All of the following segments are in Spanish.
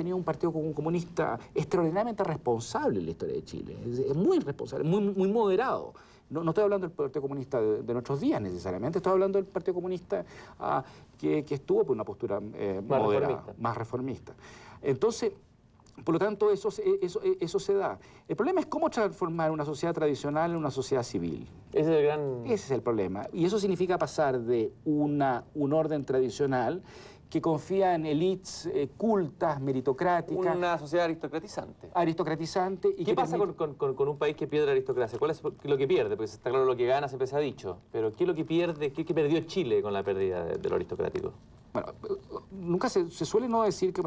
tenido un partido comunista extraordinariamente responsable en la historia de Chile. Es muy responsable, muy moderado. No estoy hablando del Partido Comunista de nuestros días necesariamente, estoy hablando del Partido Comunista que estuvo por una postura moderada, más reformista. Entonces, por lo tanto, eso se da. El problema es cómo transformar una sociedad tradicional en una sociedad civil. Ese es el gran... Ese es el problema. Y eso significa pasar de un orden tradicional que confía en élites cultas, meritocráticas. Una sociedad aristocratizante. Aristocratizante. ¿Qué pasa con un país que pierde la aristocracia? ¿Cuál es lo que pierde? Porque está claro lo que gana, siempre se ha dicho. Pero ¿qué es lo que pierde? ¿Qué perdió Chile con la pérdida de lo aristocrático? Bueno, nunca se suele no decir que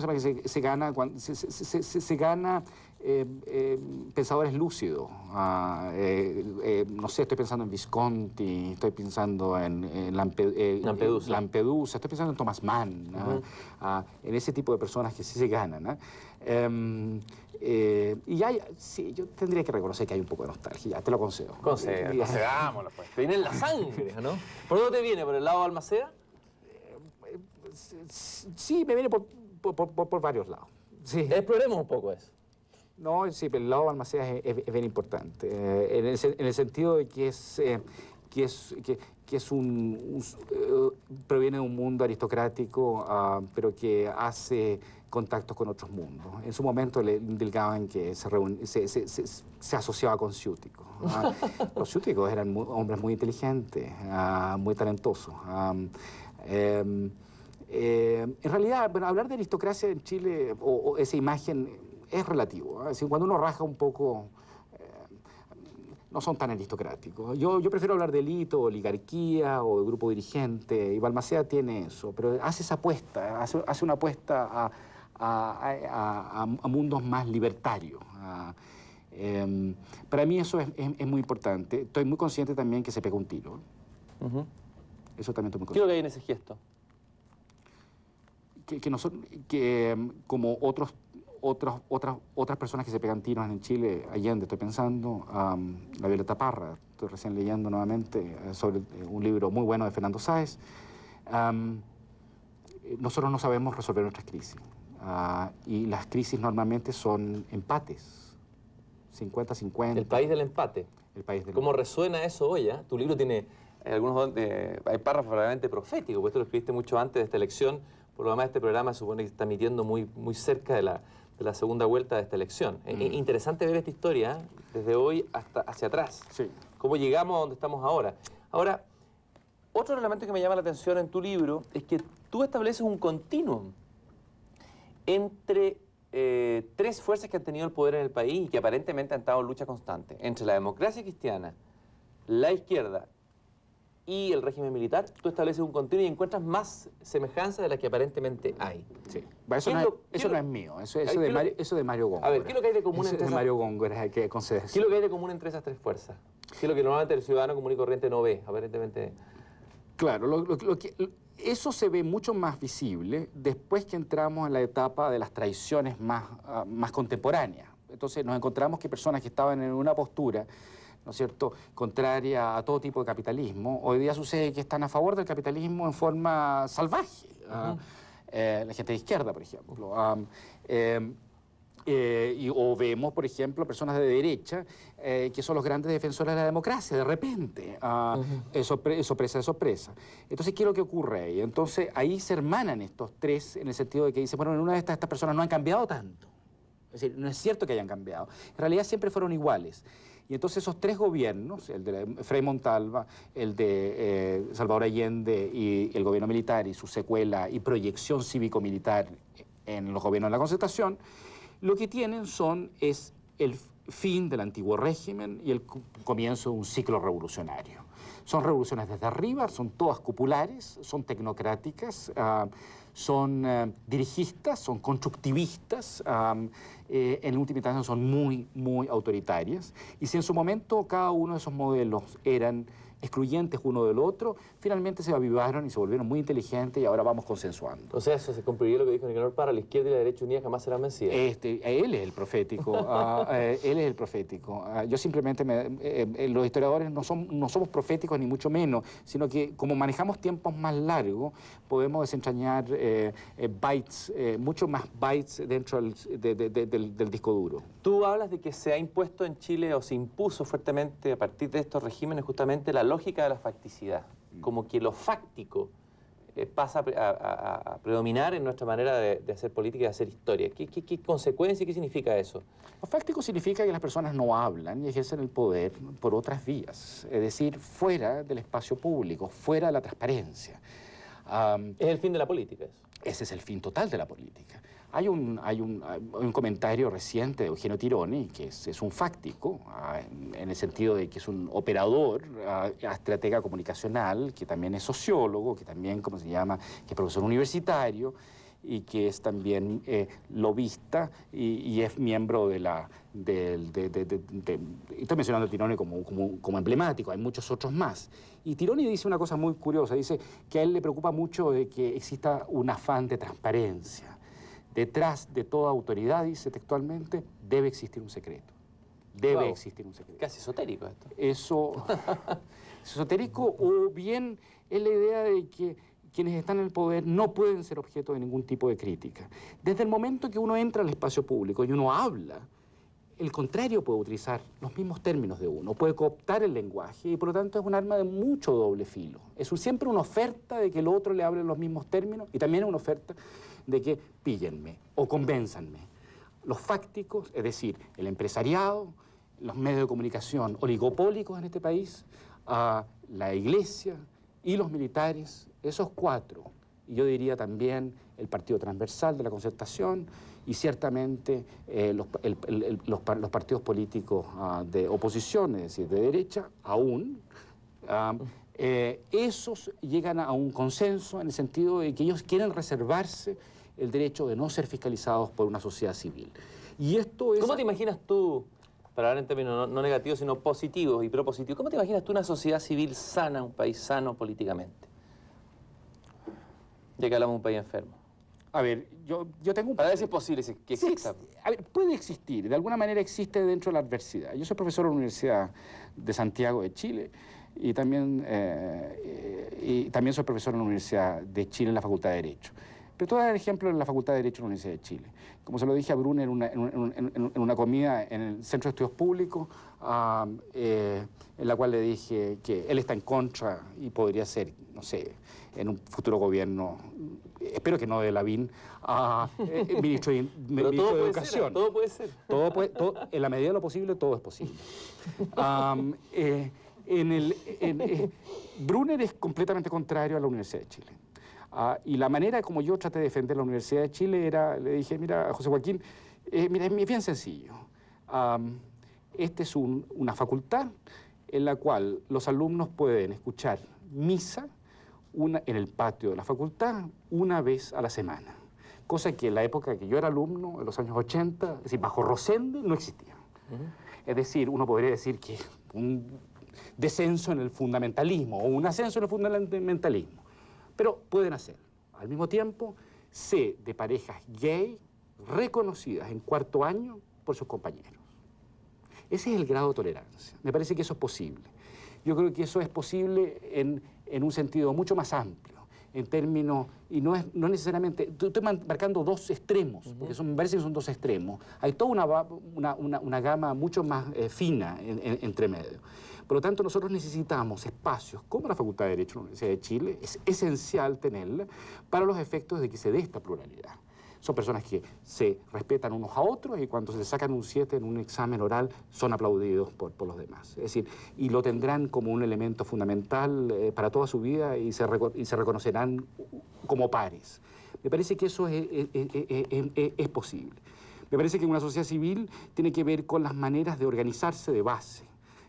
se gana, se gana pensadores lúcidos. No sé, estoy pensando en Visconti, estoy pensando en Lampedusa, estoy pensando en Thomas Mann, en ese tipo de personas que sí se ganan. Y sí, yo tendría que reconocer que hay un poco de nostalgia, ya te lo concedo. Concedámoslo, pues. Te viene en la sangre, ¿no? ¿Por dónde te viene? ¿Por el lado de Balmaceda? Sí, me viene por varios lados. Sí. Exploremos un poco eso. No, sí, pero el lado de Balmaceda es bien importante, en el sentido de que proviene de un mundo aristocrático, pero que hace contactos con otros mundos. En su momento le indicaban que se asociaba con ciúticos. Los ciúticos eran hombres muy inteligentes, muy talentosos. En realidad, bueno, hablar de aristocracia en Chile, o esa imagen, es relativo. Es decir, cuando uno raja un poco, no son tan aristocráticos. Yo prefiero hablar de élite, oligarquía o de grupo dirigente, y Balmaceda tiene eso, pero hace esa apuesta, hace una apuesta a mundos más libertarios. Para mí eso es muy importante. Estoy muy consciente también que se pega un tiro. Eso también estoy muy consciente. ¿Qué es lo que hay en ese gesto? Que como otras personas que se pegan tiros en Chile, Allende, estoy pensando, la Violeta Parra, estoy recién leyendo nuevamente sobre un libro muy bueno de Fernando Sáez. Nosotros no sabemos resolver nuestras crisis, y las crisis normalmente son empates, 50-50. El país del empate. El país del ¿Cómo resuena eso hoy? Tu libro tiene hay párrafos realmente proféticos, porque esto lo escribiste mucho antes de esta elección. Por lo demás, este programa se supone que se está emitiendo muy cerca de la segunda vuelta de esta elección. Es interesante ver esta historia desde hoy hasta hacia atrás. Sí. Cómo llegamos a donde estamos ahora. Ahora, otro elemento que me llama la atención en tu libro es que tú estableces un continuum entre tres fuerzas que han tenido el poder en el país y que aparentemente han estado en lucha constante. Entre la democracia cristiana, la izquierda y el régimen militar, tú estableces un continuo y encuentras más semejanzas de las que aparentemente hay. Sí. Eso no es mío, eso de Mario Góngora. A ver, ¿qué es lo que hay de común entre esas... Mario Góngora, hay que conceder. ¿Qué es lo que hay de común entre esas tres fuerzas? ¿Qué es lo que normalmente el ciudadano común y corriente no ve, aparentemente? Claro, eso se ve mucho más visible después que entramos en la etapa de las traiciones más contemporáneas. Entonces nos encontramos que personas que estaban en una postura, ¿no es cierto?, contraria a todo tipo de capitalismo, hoy día sucede que están a favor del capitalismo en forma salvaje. La gente de izquierda, por ejemplo. O vemos, por ejemplo, personas de derecha que son los grandes defensores de la democracia, de repente. Sorpresa. Entonces, ¿qué es lo que ocurre ahí? Entonces, ahí se hermanan estos tres en el sentido de que dicen, bueno, en una de estas personas no han cambiado tanto. Es decir, no es cierto que hayan cambiado. En realidad siempre fueron iguales. Y entonces esos tres gobiernos, el de Frei Montalva, el de Salvador Allende y el gobierno militar y su secuela y proyección cívico-militar en los gobiernos de la Concertación, lo que tienen es el fin del antiguo régimen y el comienzo de un ciclo revolucionario. Son revoluciones desde arriba, son todas populares, son tecnocráticas, son dirigistas, son constructivistas, en última instancia son muy autoritarias. Y si en su momento cada uno de esos modelos eran excluyentes uno del otro, finalmente se avivaron y se volvieron muy inteligentes y ahora vamos consensuando. O sea, eso se cumpliría lo que dijo Nicanor Parra: la izquierda y la derecha unidas jamás serán vencidas. Él es el profético, él es el profético. Yo simplemente, los historiadores no somos proféticos ni mucho menos, sino que como manejamos tiempos más largos, podemos desentrañar bytes, mucho más bytes dentro del disco duro. Tú hablas de que se ha impuesto en Chile, o se impuso fuertemente a partir de estos regímenes, justamente la lógica de la facticidad, como que lo fáctico pasa a predominar en nuestra manera de hacer política y de hacer historia. ¿Qué consecuencia y qué significa eso? Lo fáctico significa que las personas no hablan y ejercen el poder por otras vías, es decir, fuera del espacio público, fuera de la transparencia. Es el fin de la política eso. Ese es el fin total de la política. Hay un comentario reciente de Eugenio Tironi, que es un fáctico, en el sentido de que es un operador, estratega comunicacional, que también es sociólogo, que también, ¿cómo se llama?, que es profesor universitario, y que es también lobista y es miembro de la... estoy mencionando a Tironi como emblemático, hay muchos otros más. Y Tironi dice una cosa muy curiosa, dice que a él le preocupa mucho de que exista un afán de transparencia. Detrás de toda autoridad, dice textualmente, debe existir un secreto. Debe existir un secreto. Casi esotérico esto. Eso es esotérico, o bien es la idea de que quienes están en el poder no pueden ser objeto de ningún tipo de crítica. Desde el momento que uno entra al espacio público y uno habla, el contrario puede utilizar los mismos términos de uno, puede cooptar el lenguaje y por lo tanto es un arma de mucho doble filo. Es siempre una oferta de que el otro le hable los mismos términos y también es una oferta de que píllenme o convénzanme. Los fácticos, es decir, el empresariado, los medios de comunicación oligopólicos en este país, la iglesia y los militares, esos cuatro, y yo diría también el partido transversal de la Concertación y ciertamente los partidos políticos de oposición, es decir, de derecha, aún, esos llegan a un consenso en el sentido de que ellos quieren reservarse el derecho de no ser fiscalizados por una sociedad civil. Y esto es... ¿Cómo te imaginas tú, para hablar en términos no negativos, sino positivos y propositivos, cómo te imaginas tú una sociedad civil sana, un país sano políticamente? Ya que hablamos de un país enfermo. A ver, yo tengo un... Para ver si es posible que exista. A ver, puede existir, de alguna manera existe dentro de la adversidad. Yo soy profesor en la Universidad de Santiago de Chile y también soy profesor en la Universidad de Chile en la Facultad de Derecho. Pero te voy a dar ejemplo en la Facultad de Derecho de la Universidad de Chile. Como se lo dije a Brunner en una comida en el Centro de Estudios Públicos, en la cual le dije que él está en contra y podría ser, no sé, en un futuro gobierno, espero que no de Lavín, ministro de Educación. Todo puede ser. En la medida de lo posible, todo es posible. Brunner es completamente contrario a la Universidad de Chile. Y la manera como yo traté de defender la Universidad de Chile era, le dije, mira, José Joaquín, mira, es bien sencillo. Esta es una facultad en la cual los alumnos pueden escuchar misa en el patio de la facultad una vez a la semana. Cosa que en la época que yo era alumno, en los años 80, es decir, bajo Rosende, no existía. Es decir, uno podría decir que un descenso en el fundamentalismo o un ascenso en el fundamentalismo. Pero pueden hacerlo. Al mismo tiempo, sé de parejas gay reconocidas en cuarto año por sus compañeros. Ese es el grado de tolerancia. Me parece que eso es posible. Yo creo que eso es posible en un sentido mucho más amplio, en términos, y no necesariamente, estoy marcando dos extremos, porque me parece que son dos extremos. Hay toda una gama mucho más fina entre medio. Por lo tanto, nosotros necesitamos espacios como la Facultad de Derecho de la Universidad de Chile, es esencial tenerla para los efectos de que se dé esta pluralidad. Son personas que se respetan unos a otros y cuando se sacan un 7 en un examen oral son aplaudidos por los demás. Es decir, y lo tendrán como un elemento fundamental para toda su vida y se reconocerán como pares. Me parece que eso es posible. Me parece que una sociedad civil tiene que ver con las maneras de organizarse de base.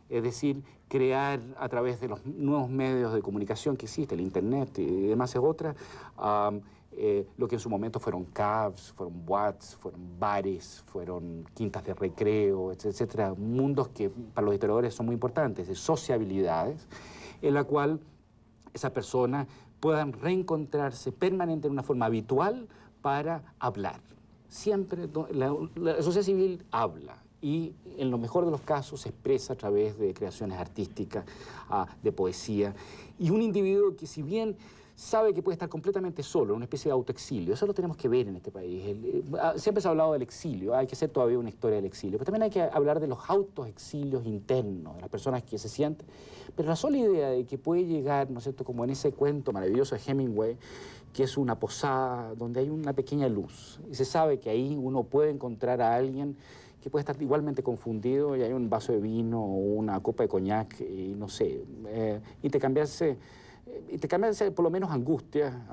Es decir, crear a través de los nuevos medios de comunicación que existe, el Internet y demás es otra, lo que en su momento fueron CAFs, fueron boats, fueron bares, fueron quintas de recreo, etcétera, mundos que para los historiadores son muy importantes, de sociabilidades, en la cual esas personas puedan reencontrarse permanente en una forma habitual para hablar. Siempre la sociedad civil habla y en lo mejor de los casos se expresa a través de creaciones artísticas, de poesía. Y un individuo que, si bien sabe que puede estar completamente solo, una especie de autoexilio, eso lo tenemos que ver en este país. Siempre se ha hablado del exilio, hay que hacer todavía una historia del exilio, pero también hay que hablar de los autoexilios internos, de las personas que se sienten. Pero la sola idea de que puede llegar, ¿no es cierto?, como en ese cuento maravilloso de Hemingway, que es una posada donde hay una pequeña luz, y se sabe que ahí uno puede encontrar a alguien que puede estar igualmente confundido, y hay un vaso de vino o una copa de coñac, y no sé, intercambiarse por lo menos angustia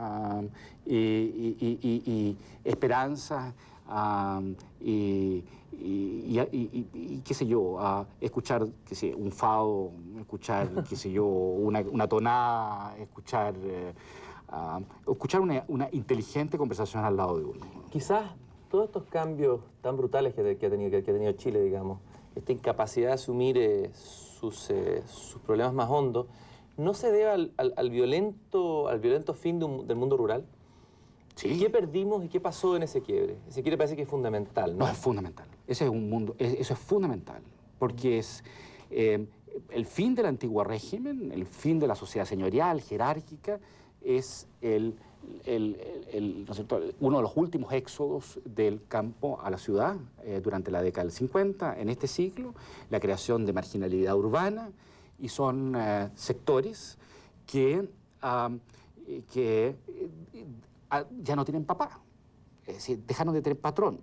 y esperanza y qué sé yo, escuchar qué sé, un fado, escuchar qué sé yo, una tonada, escuchar una inteligente conversación al lado de uno. Quizás todos estos cambios tan brutales que ha tenido Chile, digamos, esta incapacidad de asumir sus problemas más hondos, ¿no se debe al violento fin del mundo rural? Sí. ¿Qué perdimos y qué pasó en ese quiebre? Ese quiebre parece que es fundamental, ¿no? No, es fundamental. Ese es un mundo, eso es fundamental, porque es el fin del antiguo régimen, el fin de la sociedad señorial, jerárquica, es ¿no es cierto?, uno de los últimos éxodos del campo a la ciudad durante la década del 50, en este siglo, la creación de marginalidad urbana, y son sectores que ya no tienen papá, es decir, dejaron de tener patrón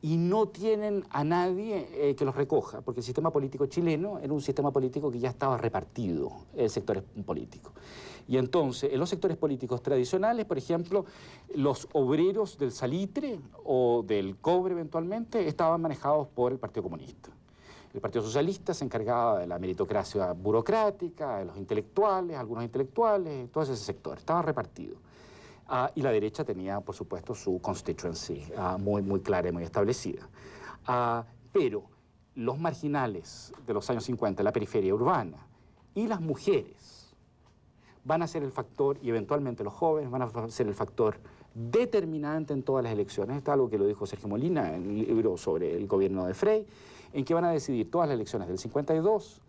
y no tienen a nadie que los recoja, porque el sistema político chileno era un sistema político que ya estaba repartido en sectores políticos. Y entonces, en los sectores políticos tradicionales, por ejemplo, los obreros del salitre o del cobre eventualmente estaban manejados por el Partido Comunista. El Partido Socialista se encargaba de la meritocracia burocrática, de los intelectuales, algunos intelectuales, todo ese sector, estaba repartido. Y la derecha tenía, por supuesto, su constituency muy clara y muy establecida. Pero los marginales de los años 50, la periferia urbana, y las mujeres van a ser el factor, y eventualmente los jóvenes van a ser el factor determinante en todas las elecciones. Esto es algo que lo dijo Sergio Molina en el libro sobre el gobierno de Frey, en que van a decidir todas las elecciones del 52,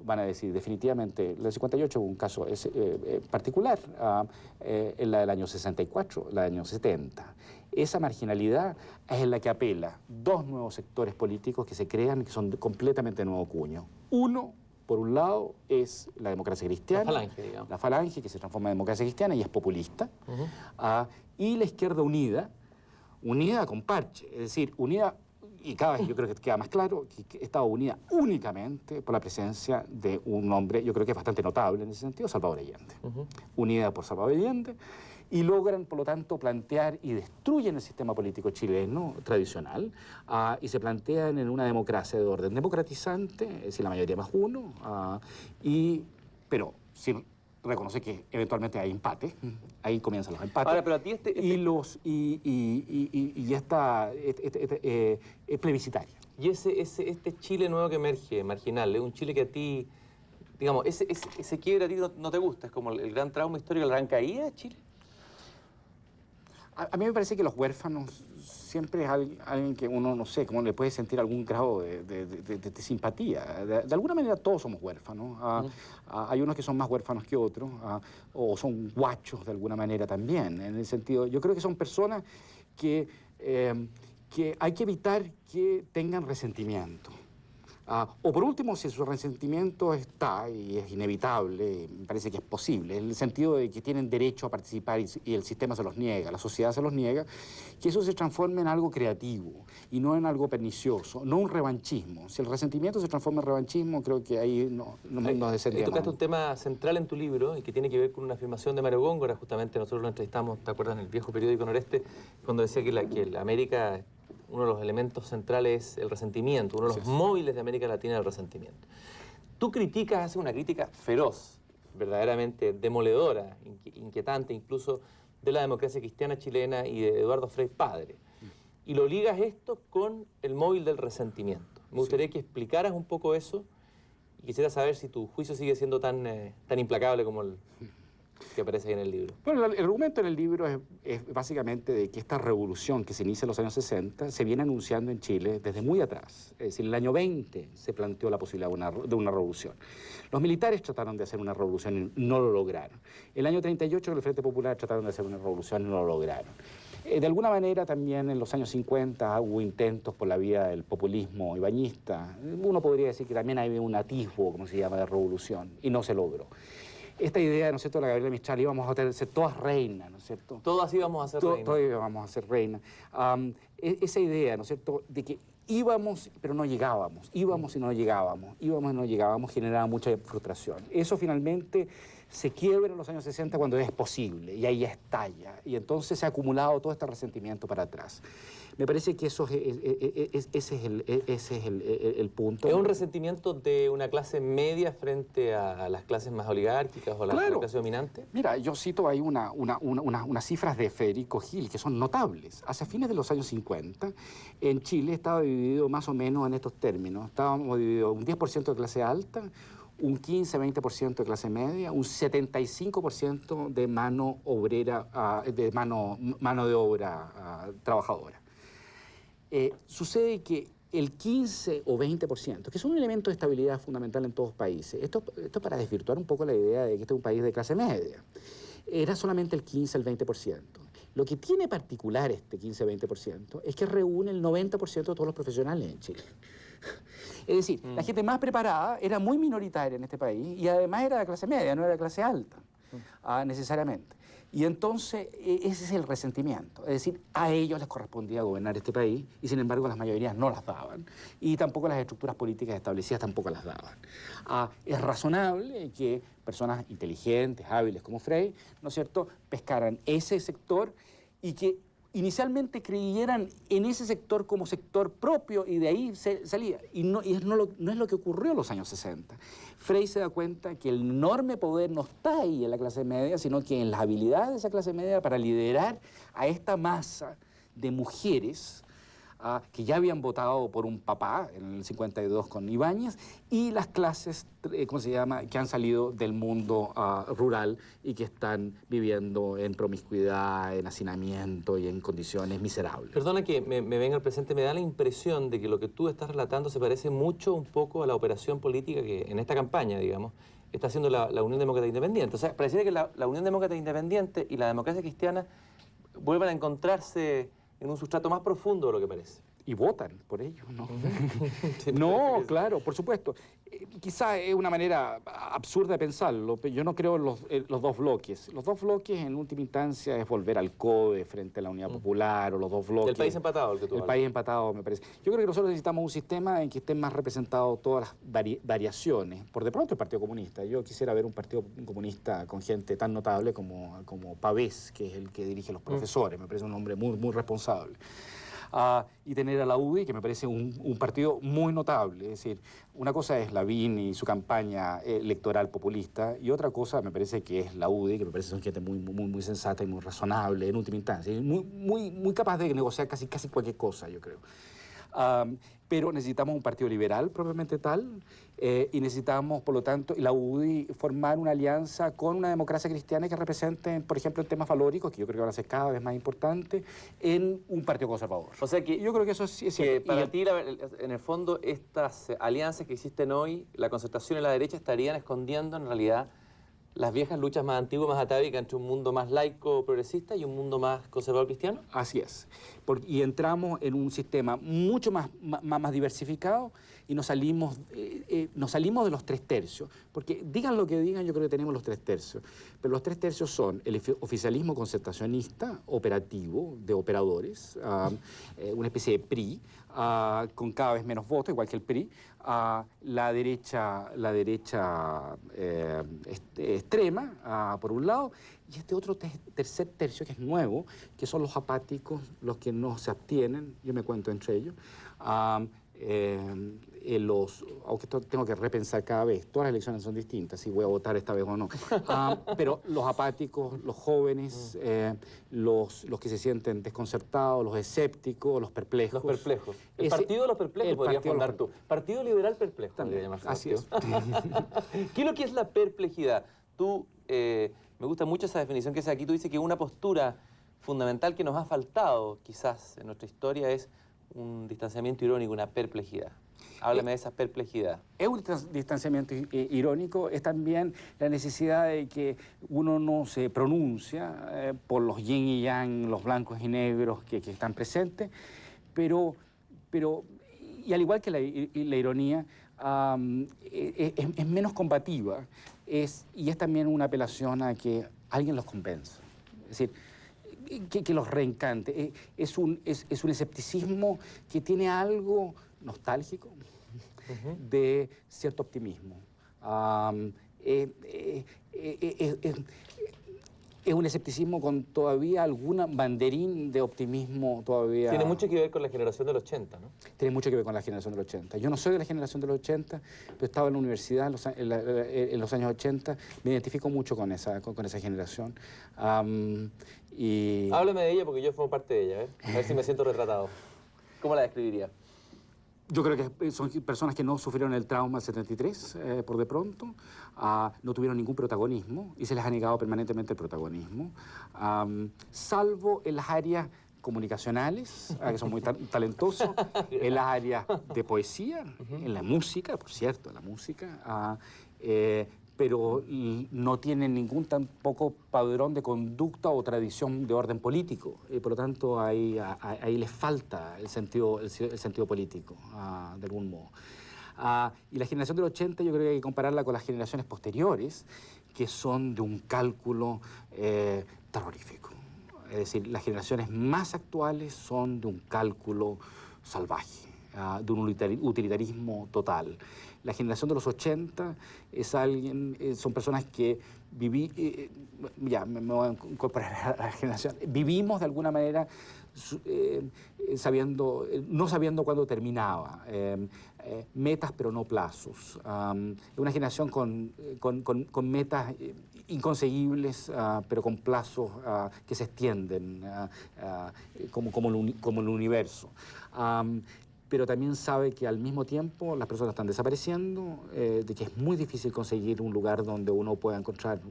van a decidir definitivamente, el 58 hubo un caso particular, en la del año 64, la del año 70. Esa marginalidad es en la que apela dos nuevos sectores políticos que se crean, que son completamente de nuevo cuño. Uno, por un lado, es la democracia cristiana. La falange, digamos. La falange, que se transforma en democracia cristiana y es populista. Y la izquierda unida con parche, es decir, unida, y cada vez yo creo que queda más claro, que estaba unida únicamente por la presencia de un hombre, yo creo que es bastante notable en ese sentido, Salvador Allende. Unida por Salvador Allende, y logran, por lo tanto, plantear y destruyen el sistema político chileno tradicional y se plantean en una democracia de orden democratizante, es decir, la mayoría más uno, pero sin reconoce que eventualmente hay empate, ahí comienzan los empates. Ahora, pero a ti y esta es plebiscitaria. Y este Chile nuevo que emerge, marginal, es un Chile que a ti, digamos, ese quiebre a ti no te gusta, es como el gran trauma histórico, la gran caída de Chile. A mí me parece que los huérfanos siempre es alguien que uno, no sé, como le puede sentir algún grado de simpatía. De alguna manera todos somos huérfanos. Hay unos que son más huérfanos que otros, o son guachos de alguna manera también. En el sentido, yo creo que son personas que hay que evitar que tengan resentimiento. O por último, si su resentimiento está, y es inevitable, me parece que es posible, en el sentido de que tienen derecho a participar y el sistema se los niega, la sociedad se los niega, que eso se transforme en algo creativo y no en algo pernicioso, no un revanchismo. Si el resentimiento se transforma en revanchismo, creo que ahí nos descendemos. Tocaste un tema central en tu libro y que tiene que ver con una afirmación de Mario Góngora. Justamente nosotros lo entrevistamos, ¿te acuerdas?, en el viejo periódico Noreste, cuando decía que la América, uno de los elementos centrales es el resentimiento, uno de los móviles de América Latina es el resentimiento. Tú haces una crítica feroz, verdaderamente demoledora, inquietante incluso, de la democracia cristiana chilena y de Eduardo Frei padre. Y lo ligas esto con el móvil del resentimiento. Me gustaría que explicaras un poco eso Y quisiera saber si tu juicio sigue siendo tan implacable como el que aparece ahí en el libro. Bueno, el argumento en el libro es básicamente de que esta revolución que se inicia en los años 60 se viene anunciando en Chile desde muy atrás. Es decir, en el año 20 se planteó la posibilidad de una revolución. Los militares trataron de hacer una revolución y no lo lograron. El año 38 en el Frente Popular trataron de hacer una revolución y no lo lograron. De alguna manera también en los años 50 hubo intentos por la vía del populismo ibañista. Uno podría decir que también hay un atisbo, como se llama, de revolución, y no se logró. Esta idea, ¿no es cierto?, de la Gabriela Mistral, íbamos a ser todas reinas, ¿no es cierto? Todas íbamos a ser reinas. Todas íbamos a ser reinas. Esa idea, ¿no es cierto?, de que íbamos, pero no llegábamos, íbamos y no llegábamos, íbamos y no llegábamos, generaba mucha frustración. Eso finalmente se quiebra en los años 60 cuando es posible, y ahí estalla. Y entonces se ha acumulado todo este resentimiento para atrás. Me parece que ese es el punto. ¿Es un resentimiento de una clase media frente a las clases más oligárquicas o a la clase dominante? Mira, yo cito ahí unas cifras de Federico Gil que son notables. Hacia fines de los años 50, en Chile estaba dividido más o menos en estos términos. Estábamos divididos un 10% de clase alta, un 15-20% de clase media, un 75% de mano obrera, mano de obra trabajadora. Sucede que el 15 o 20%, que es un elemento de estabilidad fundamental en todos los países, esto para desvirtuar un poco la idea de que este es un país de clase media, era solamente el 15 al 20%. Lo que tiene particular este 15-20% es que reúne el 90% de todos los profesionales en Chile. Es decir, la gente más preparada era muy minoritaria en este país y además era de clase media, no era de clase alta, necesariamente. Y entonces ese es el resentimiento. Es decir, a ellos les correspondía gobernar este país y sin embargo las mayorías no las daban y tampoco las estructuras políticas establecidas tampoco las daban. Es razonable que personas inteligentes, hábiles como Frey, ¿no es cierto?, pescaran ese sector y que inicialmente creyeran en ese sector como sector propio y de ahí salía. Y no es lo que ocurrió en los años 60. Frey se da cuenta que el enorme poder no está ahí en la clase media, sino que en las habilidades de esa clase media para liderar a esta masa de mujeres que ya habían votado por un papá en el 52 con Ibáñez, y las clases, ¿cómo se llama?, que han salido del mundo rural y que están viviendo en promiscuidad, en hacinamiento y en condiciones miserables. Perdona que me venga al presente, me da la impresión de que lo que tú estás relatando se parece mucho un poco a la operación política que en esta campaña, digamos, está haciendo la Unión Demócrata Independiente. O sea, pareciera que la Unión Demócrata Independiente y la democracia cristiana vuelvan a encontrarse en un sustrato más profundo de lo que parece. Y votan por ello, ¿no? No, claro, por supuesto. Quizá es una manera absurda de pensarlo, pero yo no creo en los dos bloques. Los dos bloques, en última instancia, es volver al CODE frente a la Unidad Popular, o los dos bloques... El país empatado, el que tú hablas. El país empatado, me parece. Yo creo que nosotros necesitamos un sistema en que estén más representados todas las variaciones. Por de pronto el Partido Comunista. Yo quisiera ver un Partido Comunista con gente tan notable como Pavés, que es el que dirige los profesores. Me parece un hombre muy responsable. Y tener a la UDI, que me parece un partido muy notable. Es decir, una cosa es Lavín y su campaña electoral populista, y otra cosa me parece que es la UDI, que me parece que son gente muy sensata y muy razonable en última instancia, y muy capaz de negociar casi cualquier cosa, yo creo. Pero necesitamos un partido liberal propiamente tal, y necesitamos, por lo tanto, la UDI formar una alianza con una democracia cristiana que represente, por ejemplo, en temas valóricos, que yo creo que van a ser cada vez más importantes, en un partido conservador. O sea que yo creo que eso sí es cierto. Para ti, en el fondo, estas alianzas que existen hoy, la concertación y la derecha, estarían escondiendo en realidad las viejas luchas más antiguas, más atávicas entre un mundo más laico, progresista y un mundo más conservador cristiano. Así es. Y entramos en un sistema mucho más diversificado y nos salimos de los 3 tercios. Porque digan lo que digan, yo creo que tenemos los 3 tercios. Pero los 3 tercios son el oficialismo concertacionista, operativo, de operadores, una especie de PRI, con cada vez menos votos, igual que el PRI, la derecha extrema, por un lado, y este otro tercer tercio que es nuevo, que son los apáticos, los que no se abstienen, yo me cuento entre ellos, aunque esto tengo que repensar cada vez, todas las elecciones son distintas, si voy a votar esta vez o no. Pero los apáticos, los jóvenes, los que se sienten desconcertados, los escépticos, los perplejos. Los perplejos. El partido de los perplejos podrías fundar tú. Partido Liberal Perplejo. También, así es. ¿Qué es lo que es la perplejidad? Tú, me gusta mucho esa definición que haces aquí. Tú dices que una postura fundamental que nos ha faltado, quizás, en nuestra historia es un distanciamiento irónico, una perplejidad. Háblame de esa perplejidad. Es un distanciamiento irónico, es también la necesidad de que uno no se pronuncia por los yin y yang, los blancos y negros que están presentes, pero y al igual que la ironía, es menos combativa y es también una apelación a que alguien los convenza. Es decir, que los reencante. Es un escepticismo que tiene algo nostálgico de cierto optimismo. Es un escepticismo con todavía alguna banderín de optimismo todavía. Tiene mucho que ver con la generación del 80, ¿no? Tiene mucho que ver con la generación del 80. Yo no soy de la generación del 80, pero estaba en la universidad en los años 80. Me identifico mucho con esa generación. Hábleme de ella porque yo formo parte de ella, ¿eh? A ver si me siento retratado. ¿Cómo la describiría? Yo creo que son personas que no sufrieron el trauma del 73, por de pronto, no tuvieron ningún protagonismo y se les ha negado permanentemente el protagonismo, salvo en las áreas comunicacionales, que son muy talentosos, en las áreas de poesía, en la música, por cierto, la música, pero no tienen ningún tampoco padrón de conducta o tradición de orden político. Por lo tanto, ahí les falta el sentido político, de algún modo. Y la generación del 80 yo creo que hay que compararla con las generaciones posteriores, que son de un cálculo terrorífico. Es decir, las generaciones más actuales son de un cálculo salvaje, de un utilitarismo total. La generación de los 80 son personas que me voy a incorporar a la generación. Vivimos de alguna manera no sabiendo cuándo terminaba. Metas pero no plazos. Una generación con metas inconseguibles, pero con plazos que se extienden como el universo. Pero también sabe que al mismo tiempo las personas están desapareciendo, de que es muy difícil conseguir un lugar donde uno pueda encontrar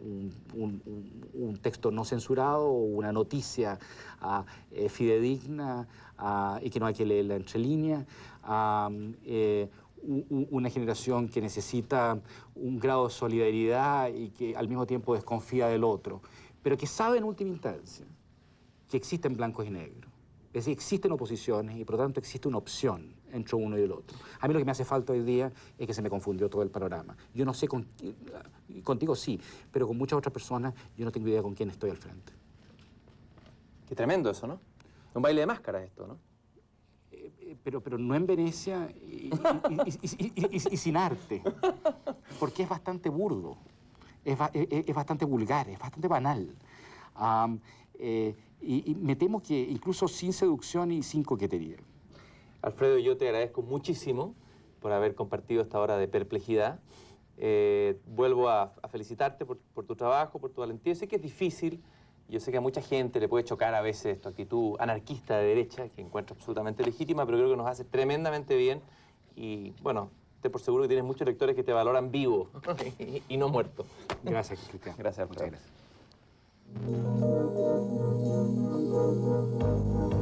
un texto no censurado o una noticia fidedigna y que no hay que leerla entre líneas. Una generación que necesita un grado de solidaridad y que al mismo tiempo desconfía del otro, pero que sabe en última instancia que existen blancos y negros. Es decir, existen oposiciones y por lo tanto existe una opción entre uno y el otro. A mí lo que me hace falta hoy día es que se me confundió todo el panorama. Yo no sé, contigo sí, pero con muchas otras personas yo no tengo idea con quién estoy al frente. Qué tremendo eso, ¿no? Un baile de máscaras esto, ¿no? Pero no en Venecia y sin arte, porque es bastante burdo, es bastante vulgar, es bastante banal. Y me temo que incluso sin seducción y sin coquetería. Alfredo, yo te agradezco muchísimo por haber compartido esta hora de perplejidad. Vuelvo a felicitarte por tu trabajo, por tu valentía. Yo sé que es difícil, yo sé que a mucha gente le puede chocar a veces tu actitud anarquista de derecha, que encuentro absolutamente legítima, pero creo que nos hace tremendamente bien. Y bueno, ten por seguro que tienes muchos lectores que te valoran vivo y no muerto. Gracias, Cristian. Gracias, Alfredo. Muchas gracias.